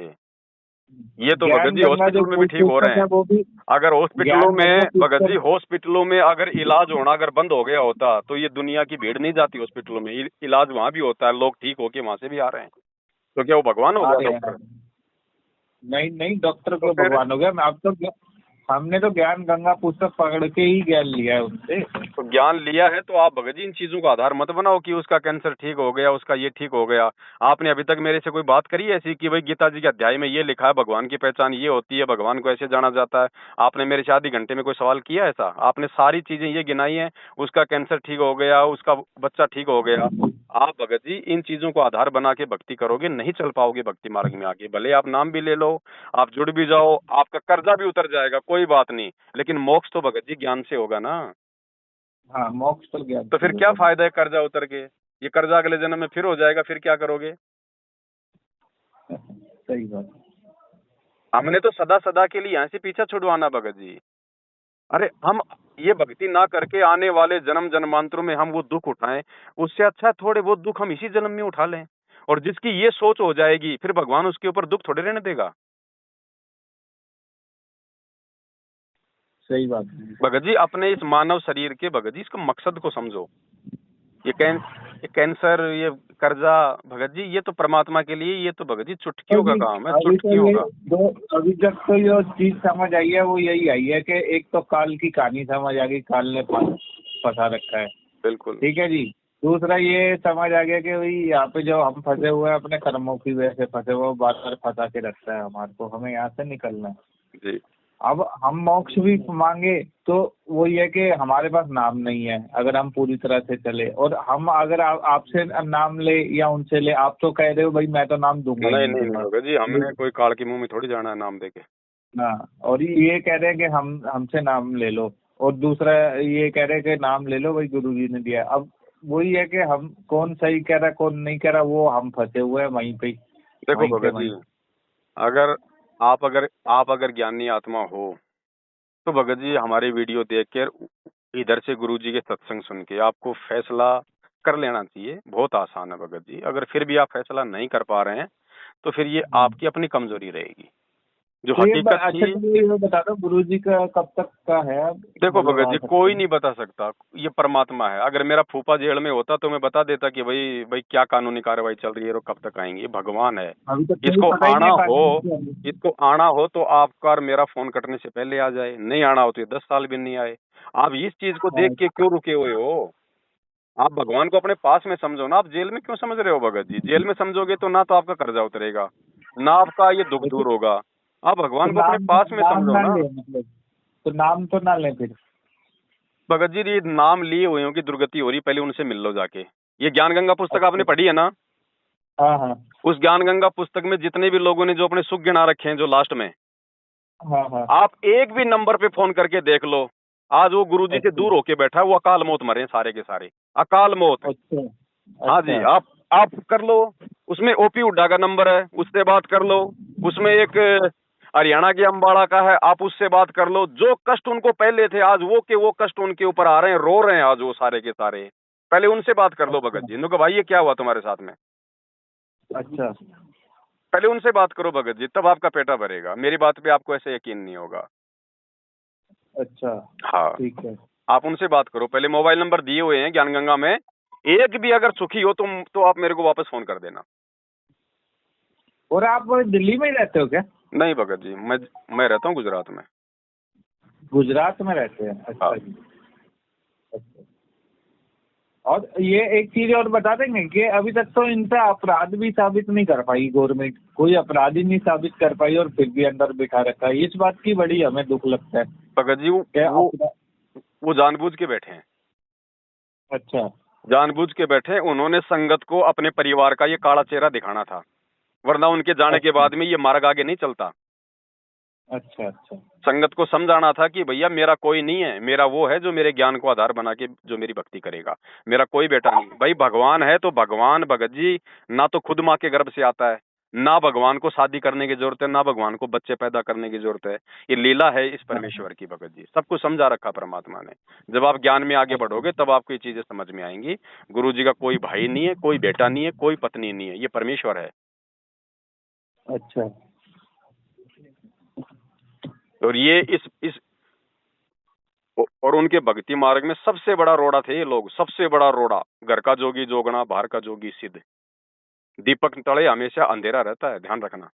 ये तो भगत जी हॉस्पिटल में भी ठीक हो रहे हैं। अगर हॉस्पिटलों में भगत जी, हॉस्पिटलों में अगर इलाज होना अगर बंद हो गया होता तो ये दुनिया की भीड़ नहीं जाती हॉस्पिटलों में। इलाज वहाँ भी होता है, लोग ठीक होके वहां से भी आ रहे हैं। तो क्या वो भगवान हो गया डॉक्टर? नहीं नहीं, डॉक्टर को भगवान हो गया। अब तो हमने तो ज्ञान गंगा पुस्तक पकड़ के ही ज्ञान लिया है उनसे। तो ज्ञान लिया है तो आप भगत जी इन चीजों का आधार मत बनाओ कि उसका कैंसर ठीक हो गया, उसका ये ठीक हो गया। आपने अभी तक मेरे से कोई बात करी है ऐसी कि भाई गीता जी के अध्याय में ये लिखा है, भगवान की पहचान ये होती है, भगवान को ऐसे जाना जाता है? आपने मेरे से आधे घंटे में कोई सवाल किया ऐसा? आपने सारी चीजें ये गिनाई है, उसका कैंसर ठीक हो गया, उसका बच्चा ठीक हो गया। आप भगत जी इन चीजों को आधार बना के भक्ति करोगे, नहीं चल पाओगे भक्ति मार्ग में आगे। भले आप नाम भी ले लो, आप जुड़ भी जाओ, आपका कर्जा भी उतर जाएगा, कोई बात नहीं, लेकिन मोक्ष तो भगत जी ज्ञान से होगा ना। हाँ, मोक्ष तो ज्ञान। तो फिर क्या फायदा है कर्जा उतर के? ये कर्जा अगले जन्म में फिर हो जाएगा, फिर क्या करोगे? सही बात। हमने तो सदा सदा के लिए यहाँ से पीछा छुड़वाना भगत जी। अरे हम ये भक्ति ना करके आने वाले जन्म जन्मांतरों में हम वो दुख उठाएं, उससे अच्छा है थोड़े बहुत दुख हम इसी जन्म में उठा लें। और जिसकी ये सोच हो जाएगी, फिर भगवान उसके ऊपर दुख थोड़े रहने देगा। सही बात भगत जी अपने इस मानव शरीर के भगत जी इसको मकसद को समझो। ये कैंसर, ये कर्जा भगत जी, ये तो परमात्मा के लिए, ये तो भगत जी चुटकियों का काम है, चुटकियों का। अभी तक तो जो चीज समझ आई है वो यही आई है कि एक तो काल की कहानी समझ आ गई, काल ने फंसा रखा है। बिल्कुल ठीक है जी। दूसरा ये समझ आ गया कि भाई यहाँ पे जो हम फंसे हुए हैं अपने कर्मों की वजह से फंसे हुए, बार बार फंसा के रखता है हमारे को, हमें यहाँ से निकलना है जी। अब हम मोक्ष भी मांगे तो वो ये कि हमारे पास नाम नहीं है अगर हम पूरी तरह से चले। और हम अगर आपसे नाम ले या उनसे ले, आप तो कह रहे हो भाई मैं तो नाम दूंगा नहीं नहीं होगा जी, हमने कोई काल के मुंह में थोड़ी जाना है नाम देके। हाँ, और ये कह रहे हैं कि हमसे नाम ले लो, और दूसरा ये कह रहे हैं कि नाम ले लो भाई गुरुजी ने दिया। अब वही है कि हम कौन सही कह रहा कौन नहीं कह रहा, वो हम फंसे हुए हैं वहीं पे। देखो भगत जी, अगर आप अगर ज्ञानी आत्मा हो तो भगत जी हमारे वीडियो देख कर इधर से गुरुजी के सत्संग सुन के आपको फैसला कर लेना चाहिए। बहुत आसान है भगत जी। अगर फिर भी आप फैसला नहीं कर पा रहे हैं तो फिर ये आपकी अपनी कमजोरी रहेगी। जो तो हकीकत अच्छा थी, तो ये बता दो गुरुजी का कब तक का है? देखो भगत जी कोई नहीं बता सकता, ये परमात्मा है। अगर मेरा फूफा जेल में होता तो मैं बता देता कि भाई क्या कानूनी कार्रवाई चल रही है और कब तक आएंगे। भगवान है, इसको आना हो तो आपका और मेरा फोन कटने से पहले आ जाए, नहीं आना हो तो ये 10 साल भी नहीं आए। आप इस चीज को देख के क्यों रुके हुए हो? आप भगवान को अपने पास में समझो ना। आप जेल में क्यों समझ रहे हो भगत जी? जेल में समझोगे तो ना तो आपका कर्जा उतरेगा, ना आपका ये दुख दूर होगा। आप भगवान को अपने पास में समझो ना। मतलब तो नाम तो ना लें फिर भगत जी, ये नाम लिए हुए की दुर्गति हो रही, पहले उनसे मिल लो जाके। ये ज्ञान गंगा पुस्तक आपने पढ़ी है ना? हाँ हाँ उस ज्ञान गंगा पुस्तक में जितने भी लोगों ने जो अपने सुख गिना रखे हैं जो लास्ट में, हाँ हाँ। आप एक भी नंबर पे फोन करके देख लो, आज वो गुरुजी से अच्छा दूर होके बैठा है, वो अकाल मौत मरे हैं सारे के सारे, अकाल मौत। अच्छा हाँ जी, अच्छा आप कर लो, उसमें ओपी हुड्डा का नंबर है, उससे बात कर लो। उसमें एक हरियाणा के अम्बाड़ा का है, आप उससे बात कर लो। जो कष्ट उनको पहले थे, आज वो कष्ट उनके ऊपर आ रहे हैं, रो रहे हैं आज वो सारे के सारे। पहले उनसे बात कर लो भगत जी, इनको भाई ये क्या हुआ तुम्हारे साथ में, अच्छा पहले उनसे बात करो भगत जी, तब आपका पेटा भरेगा। मेरी बात पे आपको ऐसे यकीन नहीं होगा। अच्छा हाँ, ठीक है। आप उनसे बात करो। पहले मोबाइल नंबर दिए हुए हैं ज्ञान गंगा में, एक भी अगर सुखी हो तुम तो आप मेरे को वापस फोन कर देना। और आप दिल्ली में ही रहते हो क्या? नहीं भगत जी, मैं रहता हूँ गुजरात में। गुजरात में रहते हैं? अच्छा हाँ। जी। अच्छा। और ये एक चीज और बता देंगे कि अभी तक तो इनका अपराध भी साबित नहीं कर पाई गवर्नमेंट, कोई अपराधी नहीं साबित कर पाई और फिर भी अंदर बिठा रखा है। इस बात की बड़ी हमें दुख लगता है। भगत जी वो जानबूझ के बैठे हैं, अच्छा जानबूझ के बैठे। उन्होंने संगत को अपने परिवार का ये काला चेहरा दिखाना था, वरना उनके जाने के अच्छा बाद में ये मार्ग आगे नहीं चलता। अच्छा अच्छा संगत को समझाना था कि भैया मेरा कोई नहीं है, मेरा वो है जो मेरे ज्ञान को आधार बना के जो मेरी भक्ति करेगा, मेरा कोई बेटा नहीं। भाई भगवान है तो भगवान भगत जी ना तो खुद माँ के गर्भ से आता है, ना भगवान को शादी करने की जरूरत है, ना भगवान को बच्चे पैदा करने की जरूरत है। ये लीला है इस परमेश्वर की भगत जी, सब कुछ समझा रखा परमात्मा ने। जब आप ज्ञान में आगे बढ़ोगे तब आपको ये चीजें समझ में आएंगी। गुरु जी का कोई भाई नहीं है, कोई बेटा नहीं है, कोई पत्नी नहीं है, ये परमेश्वर है। अच्छा और ये इस और उनके भक्ति मार्ग में सबसे बड़ा रोड़ा थे ये लोग, सबसे बड़ा रोड़ा। घर का जोगी जोगना, बाहर का जोगी सिद्ध। दीपक तले हमेशा अंधेरा रहता है, ध्यान रखना।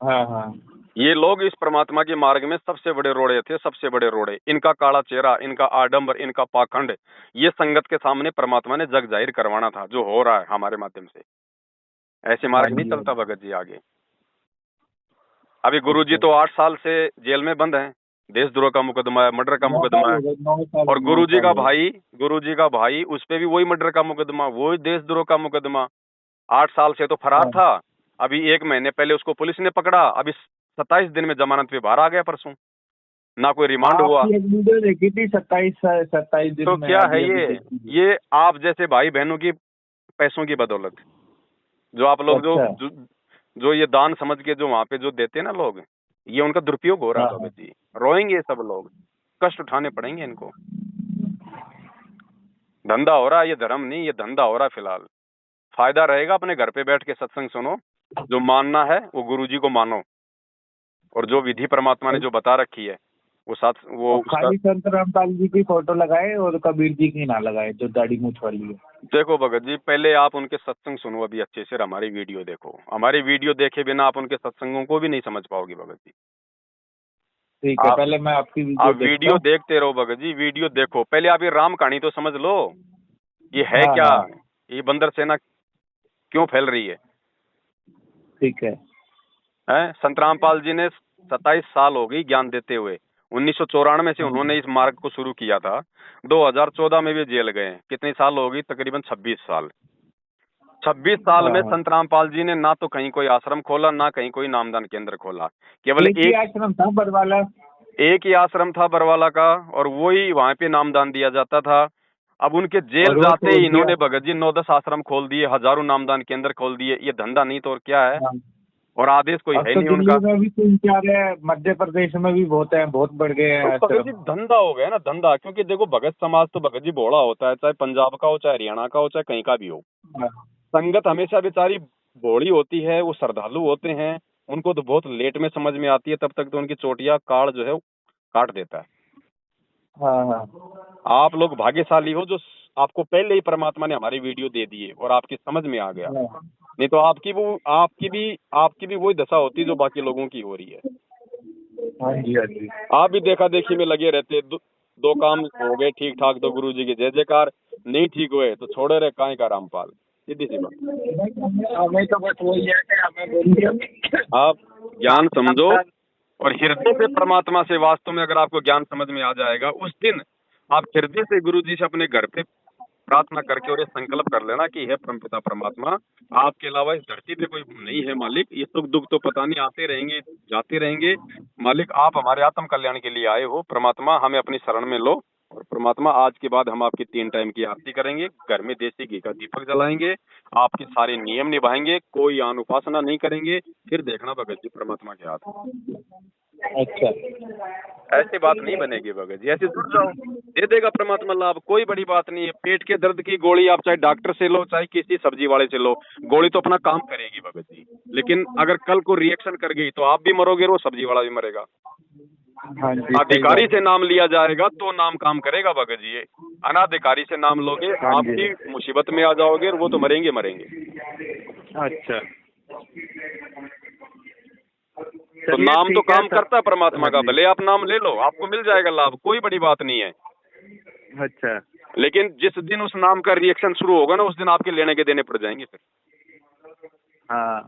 हाँ हाँ ये लोग इस परमात्मा के मार्ग में सबसे बड़े रोड़े थे, सबसे बड़े रोड़े। इनका काला चेहरा, इनका आडंबर, इनका पाखंड, ये संगत के सामने परमात्मा ने जग जाहिर करवाना था, जो हो रहा है हमारे माध्यम से। ऐसे हाँ मार्ग नहीं जी चलता भगत जी आगे। अभी गुरु जी अच्छा। तो 8 साल से जेल में बंद हैं, देशद्रोह का मुकदमा है, मर्डर का 9 मुकदमा साल है। हो गए, 9 साल और 9 साल हो गए। गुरु जी का भाई उस पे भी वही मर्डर का मुकदमा, वही देशद्रोह का मुकदमा। 8 साल से तो फरार हाँ। था। अभी 1 महीने पहले उसको पुलिस ने पकड़ा, अभी 27 दिन में जमानत पे बाहर आ गया परसों, ना कोई रिमांड हुआ। आपकी एक वीडियो देखी थी 27 दिन तो में, क्या है अभी अभी ये देखी थी। ये आप जैसे भाई बहनों की पैसों की बदौलत, जो आप लोग अच्छा जो ये दान समझ के जो वहां पे जो देते हैं ना लोग, ये उनका दुरुपयोग हो रहा हाँ है हाँ भगत जी। रोएंगे ये सब लोग, कष्ट उठाने पड़ेंगे इनको। धंधा हो रहा है, ये धर्म नहीं, ये धंधा हो रहा है फिलहाल। फायदा रहेगा अपने घर पे बैठ के सत्संग सुनो, जो मानना है वो गुरुजी को मानो, और जो विधि परमात्मा ने जो बता रखी है वो वो और उसका। खाली संत रामपाल जी की फोटो लगाए और कबीर जी की ना लगाए, जो दाढ़ी मूछ वाली है। देखो भगत जी, पहले आप उनके सत्संग सुनो अभी अच्छे से, हमारी वीडियो देखो। हमारी वीडियो देखे बिना आप उनके सत्संगों को भी नहीं समझ पाओगे भगत जी। ठीक है, आप पहले मैं आपकी वीडियो आप देखता वीडियो हूँ। देखते रहो भगत जी, वीडियो देखो। पहले आप ये राम कहानी तो समझ लो, ये है हाँ क्या, हाँ ये बंदर सेना क्यों फैल रही है। ठीक है। संत रामपाल जी ने 27 साल हो गई ज्ञान देते हुए। 1994 से उन्होंने इस मार्ग को शुरू किया था। 2014 में भी जेल गए। कितने साल हो गई? तकरीबन 26 साल। 26 साल हाँ में हाँ संत रामपाल जी ने ना तो कहीं कोई आश्रम खोला, ना कहीं कोई नामदान केंद्र खोला। केवल एक ही आश्रम था बरवाला। एक ही आश्रम था बरवाला का, और वही वहां पे नामदान दिया जाता था। अब उनके जेल और वो जाते तोड़ ही दिया। इन्होंने भगत जी 9-10 आश्रम खोल दिए, हजारों नामदान केंद्र खोल दिए। ये धंधा नहीं तो और क्या है? हाँ। और आदेश कोई अब है तो नहीं दिल्ली उनका। में भी 3-4 है, मध्य प्रदेश में भी बहुत है, बहुत बढ़ गए हैं तो भगत जी आश्रम। धंधा हो गया ना, धंधा। क्योंकि देखो भगत समाज तो भगत जी भोला होता है, चाहे पंजाब का हो, चाहे हरियाणा का हो, चाहे कहीं का भी हो। हाँ संगत हमेशा बेचारी भोली होती है, वो श्रद्धालु होते हैं, उनको तो बहुत लेट में समझ में आती है। तब तक तो उनकी चोटियां काल जो है वो काट देता है। हाँ हाँ आप लोग भाग्यशाली हो जो आपको पहले ही परमात्मा ने हमारी वीडियो दे दी है और आपकी समझ में आ गया। हाँ नहीं तो आपकी भी वही दशा होती जो बाकी लोगों की हो रही है। हाँ जी हाँ जी। आप भी देखा देखी में लगे रहते। दो काम हो गए ठीक ठाक तो गुरु जी की जय जयकार, नहीं ठीक हुए तो छोड़े रहे काय का रामपाल। सीधी सी बात। हमें तो बस वही है कि हमें बोलिए। आप ज्ञान समझो, और हृदय से परमात्मा से वास्तव में अगर आपको ज्ञान समझ में आ जाएगा, उस दिन आप हृदय से गुरु जी से अपने घर पे प्रार्थना करके और ये संकल्प कर लेना कि हे परमपिता परमात्मा, आपके अलावा इस धरती पे कोई नहीं है मालिक। ये सुख दुख तो पता नहीं आते रहेंगे, जाते रहेंगे मालिक। आप हमारे आत्म कल्याण के लिए आए हो परमात्मा, हमें अपनी शरण में लो। और परमात्मा आज के बाद हम आपकी 3 टाइम की आरती करेंगे, घर में देसी घी का दीपक जलाएंगे, आपके सारे नियम निभाएंगे, कोई आन उपासना नहीं करेंगे। फिर देखना भगत जी परमात्मा के हाथ। अच्छा, ऐसी बात नहीं बनेगी भगत जी, ऐसे जुड़ जाओ, दे देगा परमात्मा लाभ। कोई बड़ी बात नहीं है। पेट के दर्द की गोली आप चाहे डॉक्टर से लो, चाहे किसी सब्जी वाले से लो, गोली तो अपना काम करेगी भगत जी। लेकिन अगर कल को रिएक्शन कर गई तो आप भी मरोगे और वो सब्जी वाला भी मरेगा। हाँ जी, अधिकारी से नाम लिया जाएगा तो नाम काम करेगा भगत जी। अनाधिकारी से नाम लोगे, हाँ जी। आपकी मुसीबत में आ जाओगे और वो तो मरेंगे मरेंगे। अच्छा, तो चलिए, नाम तो ठीक है काम सर। करता है परमात्मा हाँ का, जी। भले आप नाम ले लो, आपको मिल जाएगा लाभ, कोई बड़ी बात नहीं है। अच्छा, लेकिन जिस दिन उस नाम का रिएक्शन शुरू होगा ना, उस दिन आपके लेने के देने पड़ जाएंगे। हाँ,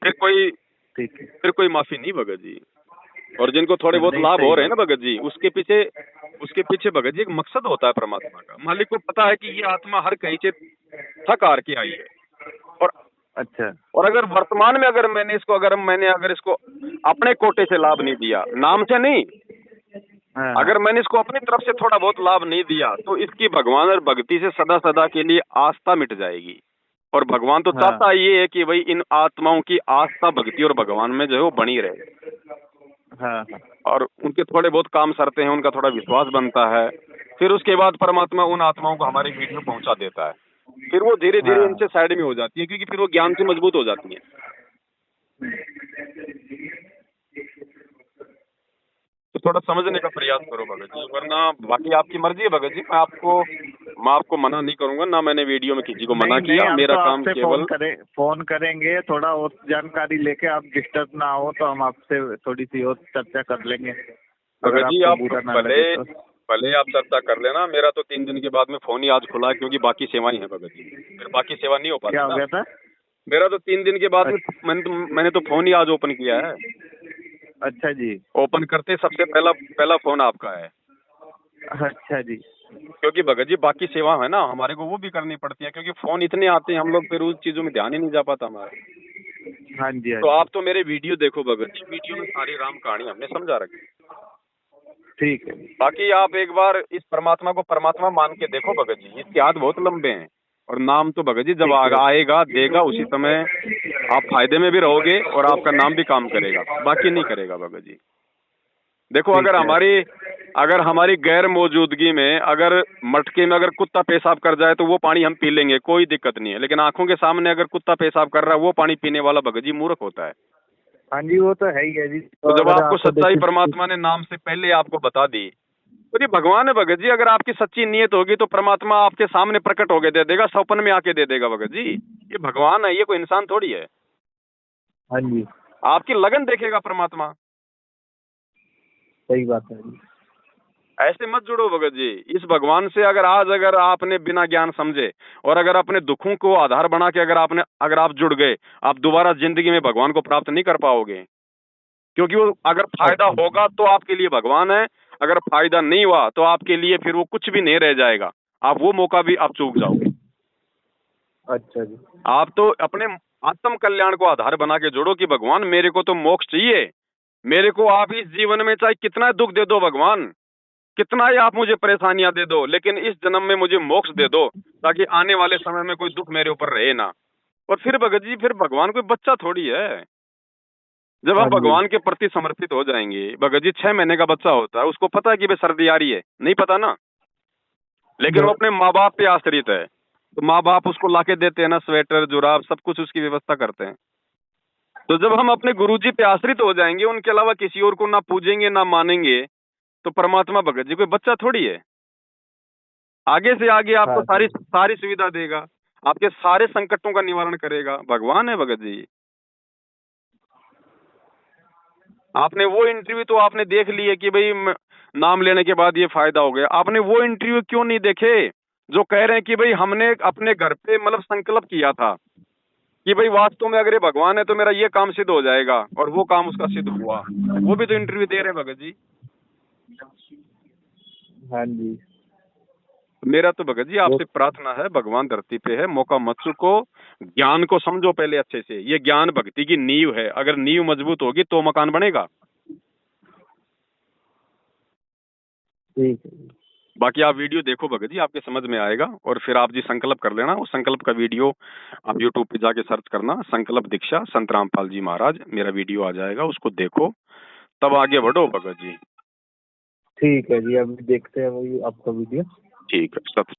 ठीक है। फिर कोई माफी नहीं भगत जी। और जिनको थोड़े बहुत नहीं, लाभ सही हो रहे हैं बात। ना भगत जी, उसके पीछे भगत जी एक मकसद होता है परमात्मा का। मालिक को पता है कि ये आत्मा हर कहीं से थक हार के आई है। अच्छा, और अगर वर्तमान में अगर मैंने इसको अपने कोटे से लाभ नहीं दिया, नाम से नहीं, हाँ, अगर मैंने इसको अपनी तरफ से थोड़ा बहुत लाभ नहीं दिया, तो इसकी भगवान और भक्ति से सदा सदा के लिए आस्था मिट जाएगी। और भगवान तो हाँ। चाहता ये है कि भाई इन आत्माओं की आस्था भक्ति और भगवान में जो है वो बनी रहे। हाँ, और उनके थोड़े बहुत काम सरते हैं, उनका थोड़ा विश्वास बनता है। फिर उसके बाद परमात्मा उन आत्माओं को हमारी वीडियो पहुंचा देता है। फिर वो धीरे धीरे हाँ। इनसे साइड में हो जाती है, क्योंकि फिर वो ज्ञान से मजबूत हो जाती है। तो थोड़ा समझने का प्रयास करो भगत जी, वरना बाकी आपकी मर्जी है भगत जी। मैं आपको मना नहीं करूंगा, ना मैंने वीडियो में किसी को मना नहीं, किया। हम मेरा तो काम आपसे केवल फोन करेंगे, थोड़ा और जानकारी लेके, आप डिस्टर्ब ना हो तो हम आपसे थोड़ी सी और चर्चा कर लेंगे। अगर भगत जी आपको आप बुरा ना लगे तो। भले आप चर्चा कर लेना। मेरा तो 3 दिन के बाद में फोन ही आज खुला है, क्योंकि बाकी सेवाएं हैं भगत जी, फिर बाकी सेवा नहीं हो पाती क्या हो ना। गया था? मेरा तो 3 दिन के बाद में मैंने तो फोन ही आज ओपन किया है। अच्छा जी। ओपन करते सबसे पहला फोन आपका है। अच्छा जी। क्योंकि भगत जी बाकी सेवा है ना, हमारे को वो भी करनी पड़ती है, क्योंकि फोन इतने आते हैं, हम लोग फिर उस चीजों में ध्यान ही नहीं जा पाता हमारा। हाँ जी, हाँ तो जी। आप तो मेरे वीडियो देखो भगत जी, वीडियो में सारी राम कहानी हमने समझा रखी। ठीक है। बाकी आप एक बार इस परमात्मा को परमात्मा मान के देखो भगत जी, इसके हाथ बहुत लंबे हैं। और नाम तो भगत जी जब आएगा देगा, उसी समय आप फायदे में भी रहोगे और आपका नाम भी काम करेगा, बाकी नहीं करेगा भगत जी। देखो, अगर हमारी गैर मौजूदगी में अगर मटके में अगर कुत्ता पेशाब कर जाए तो वो पानी हम पी लेंगे, कोई दिक्कत नहीं है। लेकिन आंखों के सामने अगर कुत्ता पेशाब कर रहा है, वो पानी पीने वाला भगत जी मूर्ख होता है। हाँ जी, वो तो है ही है जी। तो जब आपको सच्चाई परमात्मा ने नाम से पहले आपको बता दी, तो ये भगवान है भगत जी। अगर आपकी सच्ची नीयत होगी तो परमात्मा आपके सामने प्रकट होके दे देगा, सपन में आके दे देगा भगत जी। ये भगवान है, ये कोई इंसान थोड़ी है। हाँ जी, आपकी लगन देखेगा परमात्मा। सही बात है जी। ऐसे मत जुड़ो भगत जी इस भगवान से। अगर आपने बिना ज्ञान समझे और अगर अपने दुखों को आधार बना के अगर आप जुड़ गए, आप दोबारा जिंदगी में भगवान को प्राप्त नहीं कर पाओगे। क्योंकि वो अगर फायदा होगा तो आपके लिए भगवान है, अगर फायदा नहीं हुआ तो आपके लिए फिर वो कुछ भी नहीं रह जाएगा। आप वो मौका भी आप चूक जाओगे। अच्छा जी। आप तो अपने आत्म कल्याण को आधार बना के जोड़ो कि भगवान मेरे को तो मोक्ष चाहिए। मेरे को आप इस जीवन में चाहे कितना दुख दे दो भगवान, कितना ही आप मुझे परेशानियां दे दो, लेकिन इस जन्म में मुझे मोक्ष दे दो, ताकि आने वाले समय में कोई दुख मेरे ऊपर रहे ना। और फिर भगत जी, फिर भगवान कोई बच्चा थोड़ी है। जब हम भगवान के प्रति समर्पित हो जाएंगे, भगत जी 6 महीने का बच्चा होता है, उसको पता है कि भाई सर्दी आ रही है, नहीं पता ना, लेकिन वो अपने माँ बाप पे आश्रित है। तो माँ बाप उसको लाके देते हैं ना, स्वेटर जुराब सब कुछ उसकी व्यवस्था करते हैं। तो जब हम अपने गुरुजी पे आश्रित हो जाएंगे, उनके अलावा किसी और को ना पूजेंगे ना मानेंगे, तो परमात्मा भगत जी कोई बच्चा थोड़ी है। आगे से आगे आपको सारी सुविधा देगा, आपके सारे संकटों का निवारण करेगा। भगवान है भगत जी। आपने वो इंटरव्यू तो आपने देख ली है कि भाई नाम लेने के बाद ये फायदा हो गया। आपने वो इंटरव्यू क्यों नहीं देखे जो कह रहे हैं कि भाई हमने अपने घर पे मतलब संकल्प किया था कि भाई वास्तव में अगर ये भगवान है तो मेरा ये काम सिद्ध हो जाएगा, और वो काम उसका सिद्ध हुआ। वो भी तो इंटरव्यू दे रहे हैं भगत जी। हाँ जी। मेरा तो भगत जी आपसे प्रार्थना है, भगवान धरती पे है, मौका मत चूको, ज्ञान को समझो पहले अच्छे से। ये ज्ञान भक्ति की नींव है, अगर नींव मजबूत होगी तो मकान बनेगा। ठीक है। बाकी आप वीडियो देखो भगत जी, आपके समझ में आएगा, और फिर आप जी संकल्प कर लेना। उस संकल्प का वीडियो आप यूट्यूब पे जाके सर्च करना, संकल्प दीक्षा संत रामपाल जी महाराज, मेरा वीडियो आ जाएगा, उसको देखो, तब आगे बढ़ो भगत जी। ठीक है जी, अभी देखते हैं वही आपका वीडियो। ठीक है, सत